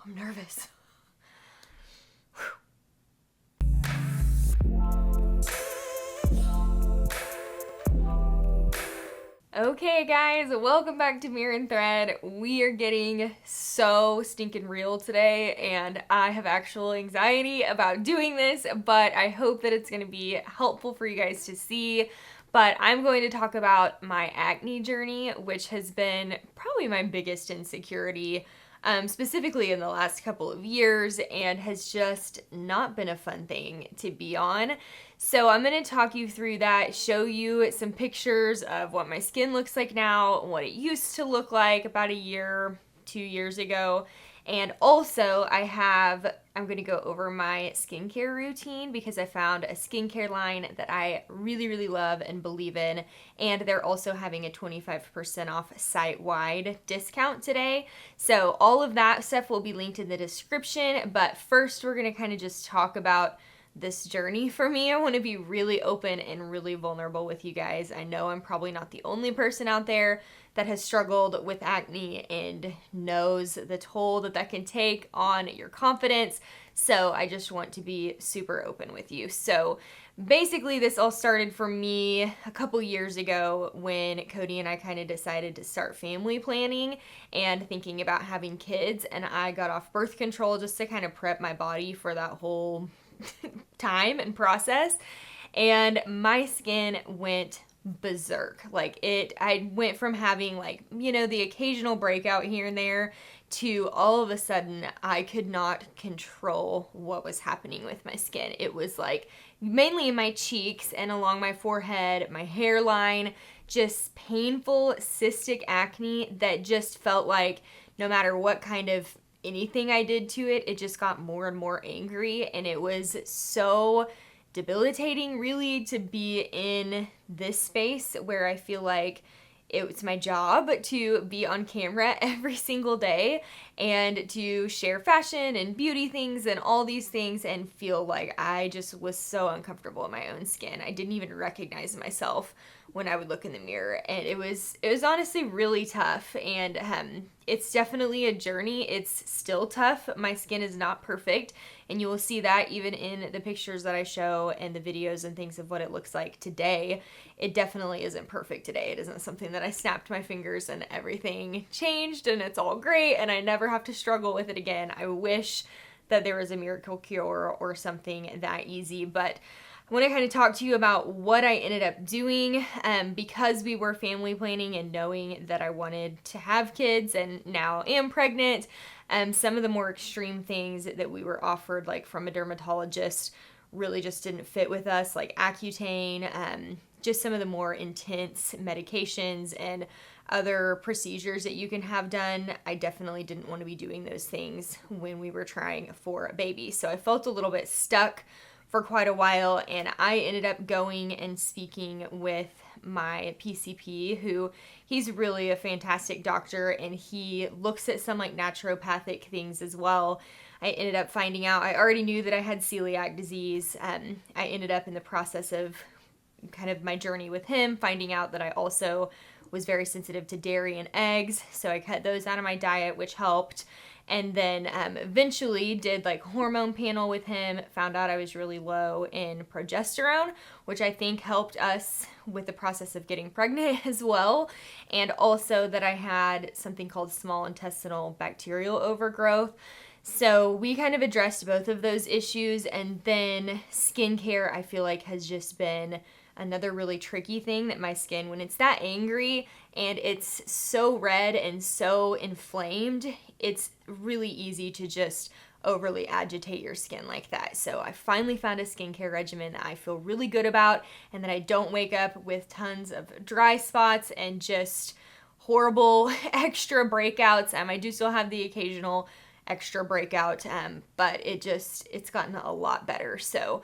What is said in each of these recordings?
I'm nervous. Okay guys, welcome back to Mirror and Thread. We are getting so stinking real today, and I have actual anxiety about doing this, but I hope that it's going to be helpful for you guys to see. But I'm going to talk about my acne journey, which has been probably my biggest insecurity, specifically in the last couple of years, and has just not been a fun thing to be on. So I'm going to talk you through that, show you some pictures of what my skin looks like now, what it used to look like about a year, 2 years ago. And also I'm going to go over my skincare routine because I found a skincare line that I really, really love and believe in. And they're also having a 25% off site-wide discount today. So all of that stuff will be linked in the description. But first, we're going to kind of just talk about this journey for me. I want to be really open and really vulnerable with you guys. I know I'm probably not the only person out there that has struggled with acne and knows the toll that can take on your confidence. So I just want to be super open with you. So basically this all started for me a couple years ago when Cody and I kind of decided to start family planning and thinking about having kids, and I got off birth control just to kind of prep my body for that whole time and process, and my skin went berserk. I went from having the occasional breakout here and there to all of a sudden I could not control what was happening with my skin. It was like mainly in my cheeks and along my forehead, my hairline, just painful cystic acne that just felt like no matter what kind of anything I did to it, it just got more and more angry, and it was so debilitating really to be in this space where I feel like it's my job to be on camera every single day and to share fashion and beauty things and all these things and feel like I just was so uncomfortable in my own skin. I didn't even recognize myself when I would look in the mirror, and it was honestly really tough, and it's definitely a journey. It's still tough. My skin is not perfect, and you will see that even in the pictures that I show and the videos and things of what it looks like today. It definitely isn't perfect today. It isn't something that I snapped my fingers and everything changed and it's all great and I never have to struggle with it again. I wish that there was a miracle cure or something that easy, but I want to kind of talk to you about what I ended up doing because we were family planning and knowing that I wanted to have kids and now am pregnant. Some of the more extreme things that we were offered, like from a dermatologist, really just didn't fit with us, like Accutane, just some of the more intense medications and other procedures that you can have done. I definitely didn't want to be doing those things when we were trying for a baby. So I felt a little bit stuck for quite a while, and I ended up going and speaking with my PCP, who he's really a fantastic doctor, and he looks at some naturopathic things as well. I ended up finding out, I already knew that I had celiac disease. I ended up in the process of kind of my journey with him, finding out that I also was very sensitive to dairy and eggs, so I cut those out of my diet, which helped. And then eventually did hormone panel with him, found out I was really low in progesterone, which I think helped us with the process of getting pregnant as well. And also that I had something called small intestinal bacterial overgrowth. So we kind of addressed both of those issues. And then skincare, I feel like, has just been another really tricky thing, that my skin, when it's that angry and it's so red and so inflamed, it's really easy to just overly agitate your skin like that. So I finally found a skincare regimen that I feel really good about and that I don't wake up with tons of dry spots and just horrible extra breakouts. I do still have the occasional extra breakout, but it's gotten a lot better. So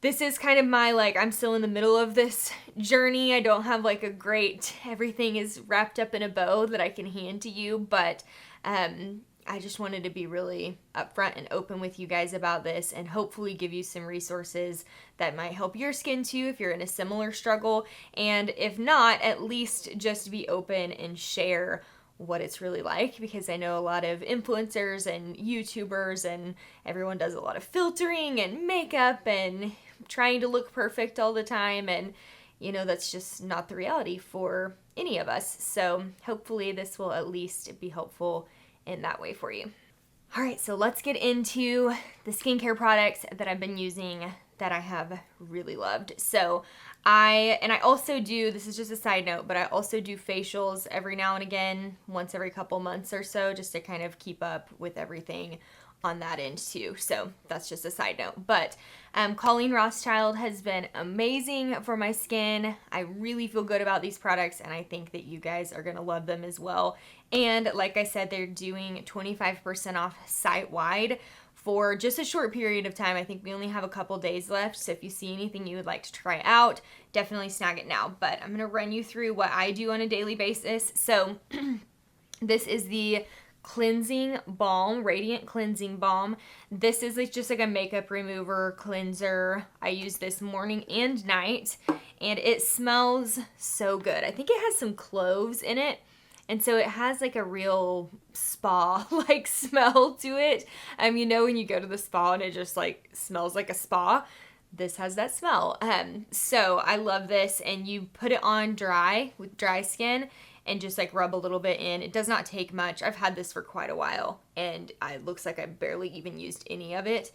this is kind of my, I'm still in the middle of this journey. I don't have a great, everything is wrapped up in a bow that I can hand to you, but I just wanted to be really upfront and open with you guys about this and hopefully give you some resources that might help your skin too if you're in a similar struggle. And if not, at least just be open and share what it's really like, because I know a lot of influencers and YouTubers and everyone does a lot of filtering and makeup and trying to look perfect all the time, and you know, that's just not the reality for any of us. So hopefully this will at least be helpful in that way for you. All right, so let's get into the skincare products that I've been using that I have really loved. So I also do, this is just a side note, but I also do facials every now and again, once every couple months or so, just to kind of keep up with everything on that end too. So that's just a side note. But Colleen Rothschild has been amazing for my skin. I really feel good about these products, and I think that you guys are gonna love them as well. And like I said, they're doing 25% off site-wide for just a short period of time. I think we only have a couple days left, so if you see anything you would like to try out, definitely snag it now. But I'm gonna run you through what I do on a daily basis. So this is the cleansing balm, radiant cleansing balm. This is just like a makeup remover cleanser. I use this morning and night, and it smells so good. I think it has some cloves in it, and so it has like a real spa like smell to it. You know, when you go to the spa and it just like smells like a spa, this has that smell. So I love this, and you put it on dry with dry skin and just like rub a little bit in. It does not take much. I've had this for quite a while, and it looks like I barely even used any of it.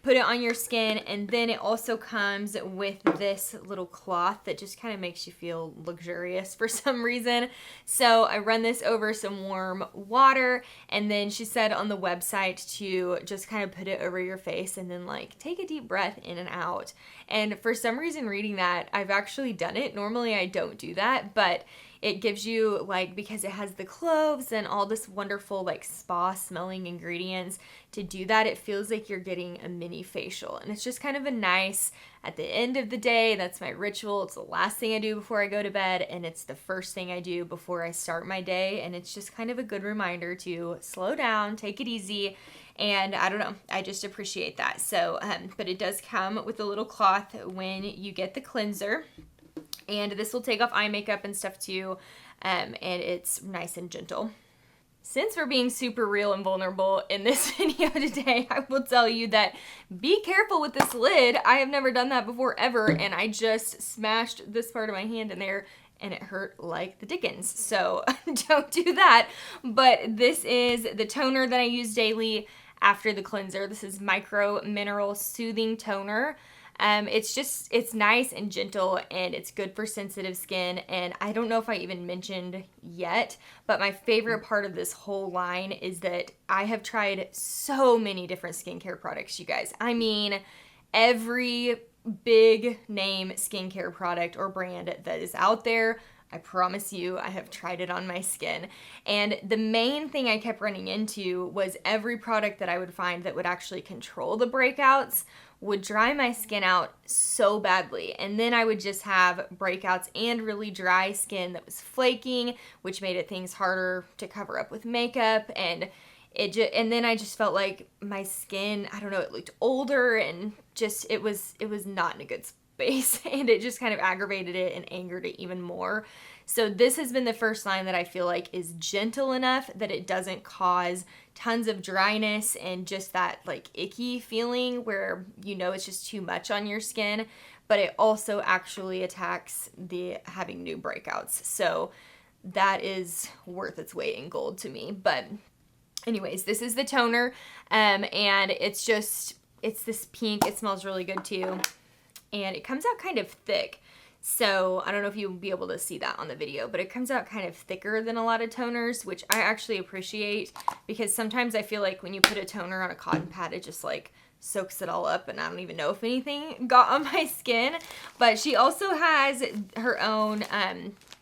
Put it on your skin, and then it also comes with this little cloth that just kind of makes you feel luxurious for some reason. So I run this over some warm water, and then she said on the website to just kind of put it over your face and then like take a deep breath in and out. And for some reason, reading that, I've actually done it. Normally I don't do that, but it gives you, like, because it has the cloves and all this wonderful like spa smelling ingredients, to do that, it feels like you're getting a mini facial. And it's just kind of a nice, at the end of the day, that's my ritual. It's the last thing I do before I go to bed, and it's the first thing I do before I start my day. And it's just kind of a good reminder to slow down, take it easy. And I don't know, I just appreciate that. So, but it does come with a little cloth when you get the cleanser. And this will take off eye makeup and stuff too, and it's nice and gentle. Since we're being super real and vulnerable in this video today, I will tell you that be careful with this lid. I have never done that before ever, and I just smashed this part of my hand in there, and it hurt like the dickens. So don't do that. But this is the toner that I use daily after the cleanser. This is Micro Mineral Soothing Toner. It's nice and gentle, and it's good for sensitive skin. And I don't know if I even mentioned yet, but my favorite part of this whole line is that I have tried so many different skincare products, you guys. I mean, every big name skincare product or brand that is out there, I promise you, I have tried it on my skin. And the main thing I kept running into was every product that I would find that would actually control the breakouts would dry my skin out so badly. And then I would just have breakouts and really dry skin that was flaking, which made it things harder to cover up with makeup. And then I just felt like my skin, I don't know, it looked older, and just it was not in a good space, and it just kind of aggravated it and angered it even more. So this has been the first line that I feel like is gentle enough that it doesn't cause tons of dryness and just that like icky feeling where you know it's just too much on your skin, but it also actually attacks the having new breakouts. So that is worth its weight in gold to me. But anyways, this is the toner, and it's this pink. It smells really good too, and it comes out kind of thick. So I don't know if you'll be able to see that on the video, but it comes out kind of thicker than a lot of toners, which I actually appreciate, because sometimes I feel like when you put a toner on a cotton pad, it just like soaks it all up, and I don't even know if anything got on my skin. But she also has her own,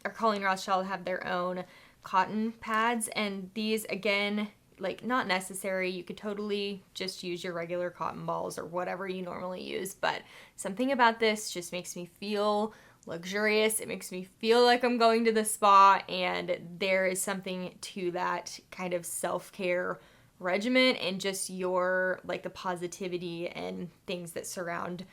or Colleen Rothschild have their own cotton pads, and these, again, like, not necessary. You could totally just use your regular cotton balls or whatever you normally use, but something about this just makes me feel luxurious. It makes me feel like I'm going to the spa, and there is something to that kind of self-care regimen and just your, like, the positivity and things that surround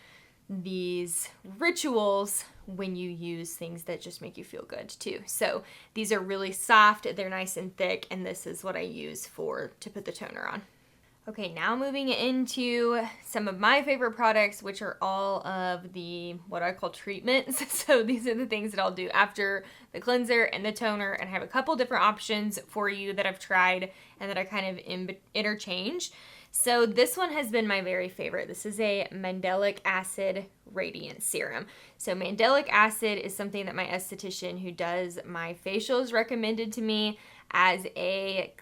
these rituals when you use things that just make you feel good too. So these are really soft, they're nice and thick, and this is what I use to put the toner on. Okay, now moving into some of my favorite products, which are all of the, what I call treatments. So these are the things that I'll do after the cleanser and the toner, and I have a couple different options for you that I've tried and that I kind of interchange. So this one has been my very favorite. This is a mandelic acid radiant serum. So mandelic acid is something that my esthetician who does my facials recommended to me as a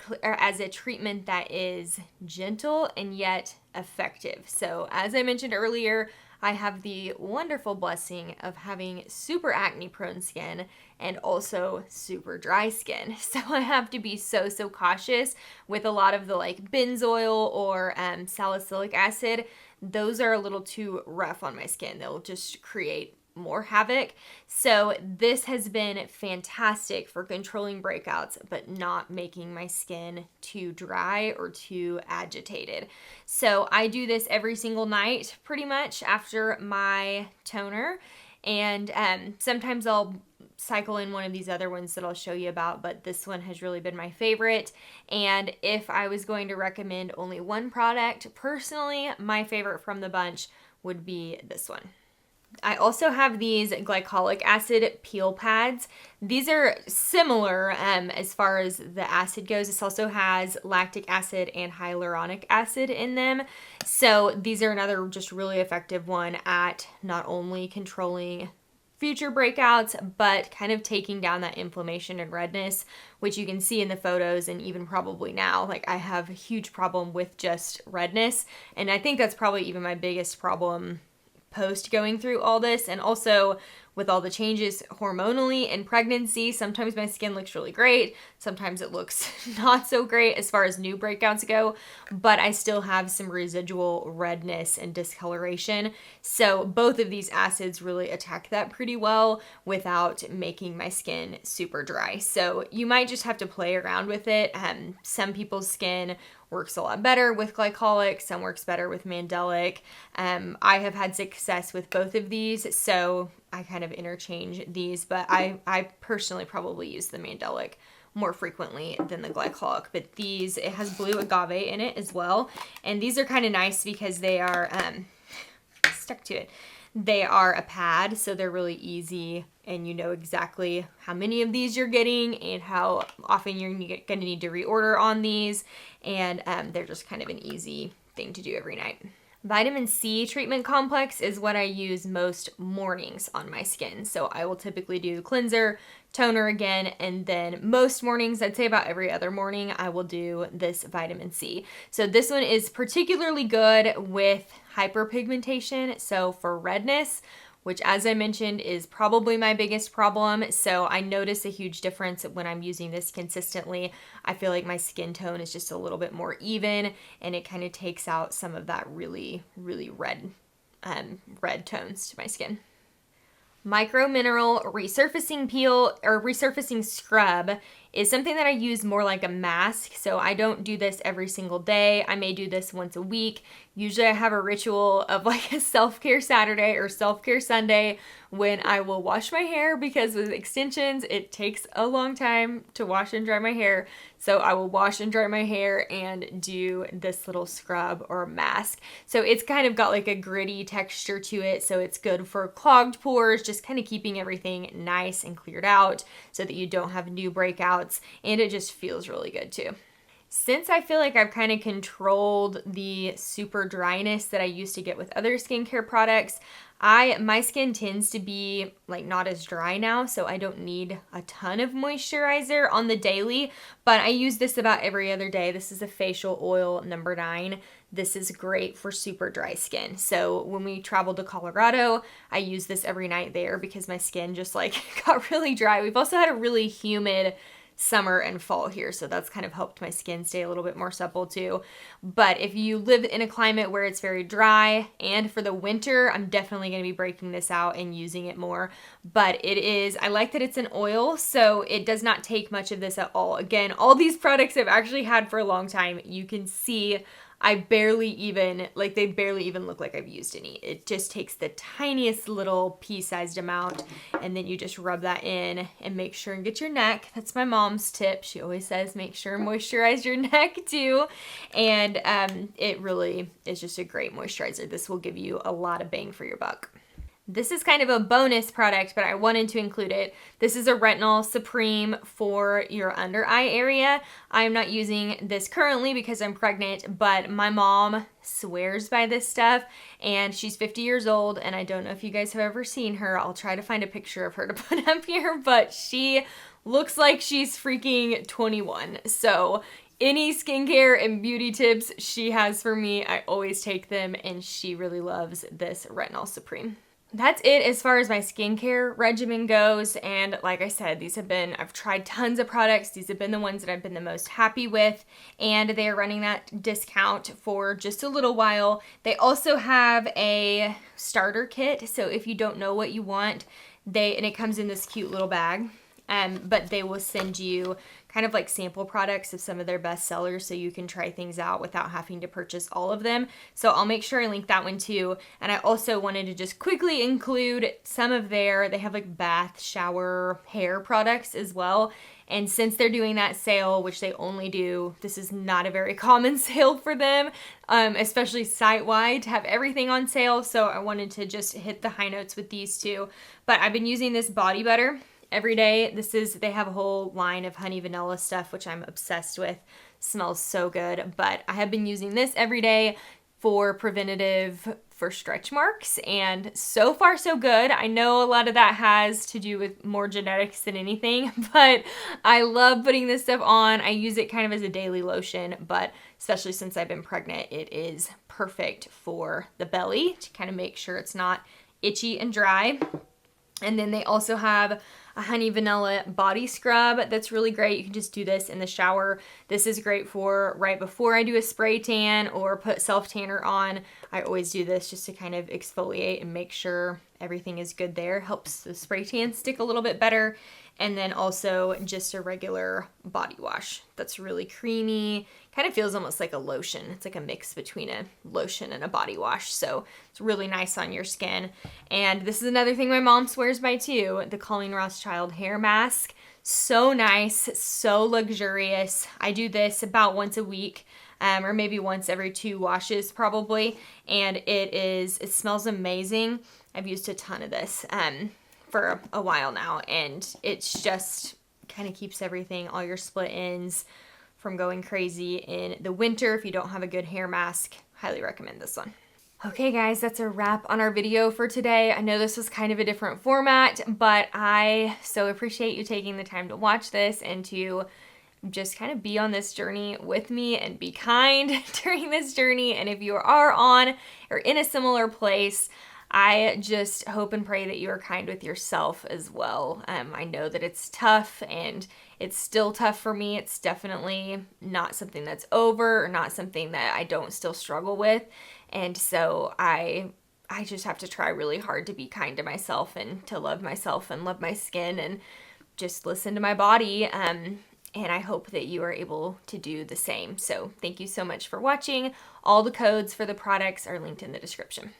treatment that is gentle and yet effective. So as I mentioned earlier, I have the wonderful blessing of having super acne prone skin and also super dry skin. So I have to be so cautious with a lot of the like benzoyl or salicylic acid. Those are a little too rough on my skin. They'll just create more havoc. So this has been fantastic for controlling breakouts, but not making my skin too dry or too agitated. So I do this every single night pretty much after my toner. And sometimes I'll cycle in one of these other ones that I'll show you about, but this one has really been my favorite. And if I was going to recommend only one product, personally, my favorite from the bunch would be this one. I also have these glycolic acid peel pads. These are similar as far as the acid goes. This also has lactic acid and hyaluronic acid in them. So these are another just really effective one at not only controlling future breakouts, but kind of taking down that inflammation and redness, which you can see in the photos and even probably now. Like I have a huge problem with just redness. And I think that's probably even my biggest problem post going through all this, and also with all the changes hormonally in pregnancy. Sometimes my skin looks really great, sometimes it looks not so great as far as new breakouts go, but I still have some residual redness and discoloration. So both of these acids really attack that pretty well without making my skin super dry. So you might just have to play around with it. Some people's skin works a lot better with glycolic, some works better with mandelic. I have had success with both of these, so I kind of interchange these, but I personally probably use the mandelic more frequently than the glycolic. But these, it has blue agave in it as well, and these are kind of nice because they are stuck to it. They are a pad, so they're really easy, and you know exactly how many of these you're getting and how often you're going to need to reorder on these, and they're just kind of an easy thing to do every night. Vitamin C treatment complex is what I use most mornings on my skin. So I will typically do cleanser, toner again, and then most mornings, I'd say about every other morning, I will do this vitamin C. So this one is particularly good with hyperpigmentation, so for redness, which as I mentioned is probably my biggest problem. So I notice a huge difference when I'm using this consistently. I feel like my skin tone is just a little bit more even, and it kind of takes out some of that really red tones to my skin. Micro mineral resurfacing peel or resurfacing scrub is something that I use more like a mask. So I don't do this every single day. I may do this once a week. Usually I have a ritual of like a self-care Saturday or self-care Sunday when I will wash my hair, because with extensions, it takes a long time to wash and dry my hair. So I will wash and dry my hair and do this little scrub or mask. So it's kind of got like a gritty texture to it. So it's good for clogged pores, just kind of keeping everything nice and cleared out so that you don't have new breakouts. And it just feels really good too. Since I feel like I've kind of controlled the super dryness that I used to get with other skincare products, my skin tends to be like not as dry now, so I don't need a ton of moisturizer on the daily, but I use this about every other day. This is a facial oil number 9. This is great for super dry skin. So when we traveled to Colorado, I used this every night there because my skin just like got really dry. We've also had a really humid summer and fall here, so that's kind of helped my skin stay a little bit more supple too. But if you live in a climate where it's very dry, and for the winter, I'm definitely going to be breaking this out and using it more. But I like that it's an oil, so it does not take much of this at all. Again, all these products I've actually had for a long time. You can see I barely even, like they barely even look like I've used any. It just takes the tiniest little pea-sized amount, and then you just rub that in and make sure and get your neck. That's my mom's tip. She always says make sure and moisturize your neck too. And it really is just a great moisturizer. This will give you a lot of bang for your buck. This is kind of a bonus product, but I wanted to include it. This is a Retinol Supreme for your under eye area. I'm not using this currently because I'm pregnant, but my mom swears by this stuff, and she's 50 years old, and I don't know if you guys have ever seen her. I'll try to find a picture of her to put up here, but she looks like she's freaking 21. So any skincare and beauty tips she has for me, I always take them, and she really loves this Retinol Supreme. That's it as far as my skincare regimen goes, and like I said, I've tried tons of products. These have been the ones that I've been the most happy with, and they are running that discount for just a little while. They also have a starter kit, so if you don't know what you want, and it comes in this cute little bag, but they will send you kind of like sample products of some of their best sellers so you can try things out without having to purchase all of them. So I'll make sure I link that one too. And I also wanted to just quickly include some of they have like bath, shower, hair products as well. And since they're doing that sale, which they only do, this is not a very common sale for them, especially site-wide, to have everything on sale. So I wanted to just hit the high notes with these two. But I've been using this body butter every day. They have a whole line of honey vanilla stuff, which I'm obsessed with. Smells so good. But I have been using this every day for preventative for stretch marks, and so far so good. I know a lot of that has to do with more genetics than anything, but I love putting this stuff on. I use it kind of as a daily lotion, but especially since I've been pregnant, it is perfect for the belly to kind of make sure it's not itchy and dry. And then they also have a honey vanilla body scrub that's really great. You can just do this in the shower. This is great for right before I do a spray tan or put self tanner on. I always do this just to kind of exfoliate and make sure everything is good there. Helps the spray tan stick a little bit better. And then also just a regular body wash that's really creamy. Kind of feels almost like a lotion. It's like a mix between a lotion and a body wash. So it's really nice on your skin. And this is another thing my mom swears by too, the Colleen Rothschild hair mask. So nice, so luxurious. I do this about once a week, or maybe once every 2 washes probably. And it smells amazing. I've used a ton of this for a while now, and it's just kind of keeps everything, all your split ends, from going crazy in the winter. If you don't have a good hair mask, highly recommend this one. Okay guys, that's a wrap on our video for today. I know this was kind of a different format, but I so appreciate you taking the time to watch this and to just kind of be on this journey with me and be kind during this journey. And if you are on or in a similar place, I just hope and pray that you are kind with yourself as well. I know that it's tough, and it's still tough for me. It's definitely not something that's over, or not something that I don't still struggle with. And so I just have to try really hard to be kind to myself and to love myself and love my skin and just listen to my body. And I hope that you are able to do the same. So thank you so much for watching. All the codes for the products are linked in the description.